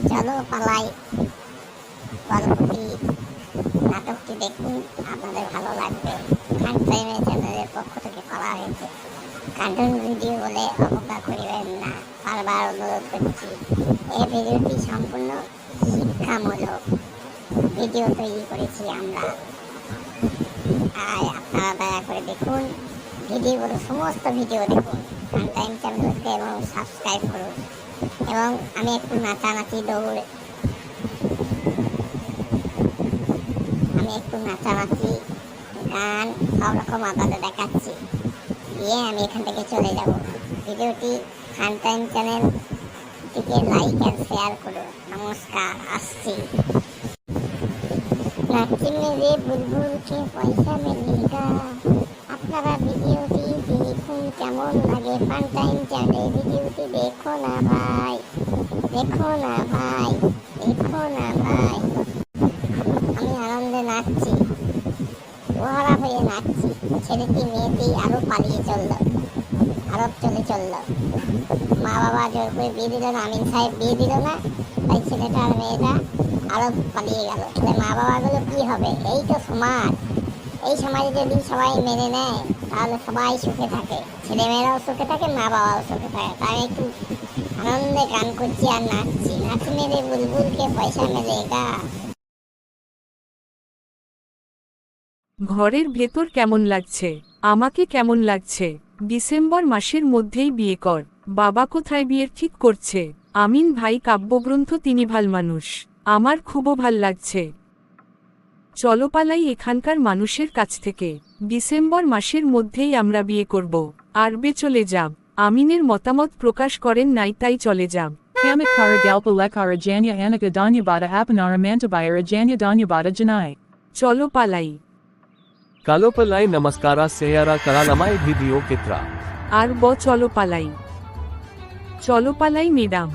চলো পালাই গল্পটি নাটকটি দেখুন, আপনাদের ভালো লাগবে। ফান টাইমের চ্যানেলের পক্ষ থেকে করা হয়েছে। কার্টুন ভিডিও বলে অবজ্ঞা করিবেন না, বারবার অনুরোধ করছি। এই ভিডিওটি সম্পূর্ণ শিক্ষামূলক ভিডিও তৈরি করেছি আমরা, আর আপনারা দয়া করে দেখুন ভিডিওগুলো, সমস্ত ভিডিও দেখুন ফান টাইম চ্যানেলকে এবং সাবস্ক্রাইব করুন। এবং আমি একটু নাচানাচি গান সব রকম আপনাদের দেখাচ্ছি, দিয়ে আমি এখান থেকে চলে যাব। ভিডিওটি ফান টাইম চ্যানেলটিকে লাইক অ্যান্ড শেয়ার করুন। নমস্কার, আসছি। নাচি মেরে বুলবুলকে পয়সা মিলেগা। আপনারা ভিডিওটি দেখুন কেমন লাগে। ফান টাইম চ্যানেল ভিডিওটি দেখো না ভাই, দেখো না ভাই, দেখো না ভাই। আমি আনন্দে নাচছি, ওহারা হয়ে নাচছি। ছেলেটি মেয়েটি আরো পালিয়ে চললো, আরব চলে চললো। মা বাবা জোর করে বিয়ে দিল না, আমিন সাহেব বিয়ে দিল না, তাই ছেলেটা আর মেয়েটা আরব পালিয়ে গেল। তাহলে মা বাবাগুলো কি হবে? এই তো সমাজ। এই সমাজে যদি সবাই মেনে নেয় তাহলে সবাই সুখে থাকে, ছেলে মেয়েরাও সুখে থাকে, মা বাবাও সুখে থাকে। তাই একটু আনন্দে গান করছি আর নাচছি। নাচি মেরে বুলবুলকে পয়সা মেলেগা। ঘরের ভেতর কেমন লাগছে? আমাকে কেমন লাগছে? ডিসেম্বর মাসের মধ্যেই বিয়ে কর। বাবা কোথায় বিয়ের ঠিক করছে? আমিন ভাই কাব্যগ্রন্থ, তিনি ভাল মানুষ, আমার খুবও ভাল লাগছে। চলো পালাই এখানকার মানুষের কাছ থেকে। ডিসেম্বর মাসের মধ্যেই আমরা বিয়ে করব। আরবে চলে যাব। আমিনের মতামত প্রকাশ করেন নাই, তাই চলে যাব। Hamit kara galpa lekara janya anika danyabada apanara mantabayara janya danyabada janai. চলো পালাই। Kalopalai namaskara seyara karalamai video kitra. আর চলো পালাই, চলো পালাই ম্যাডাম।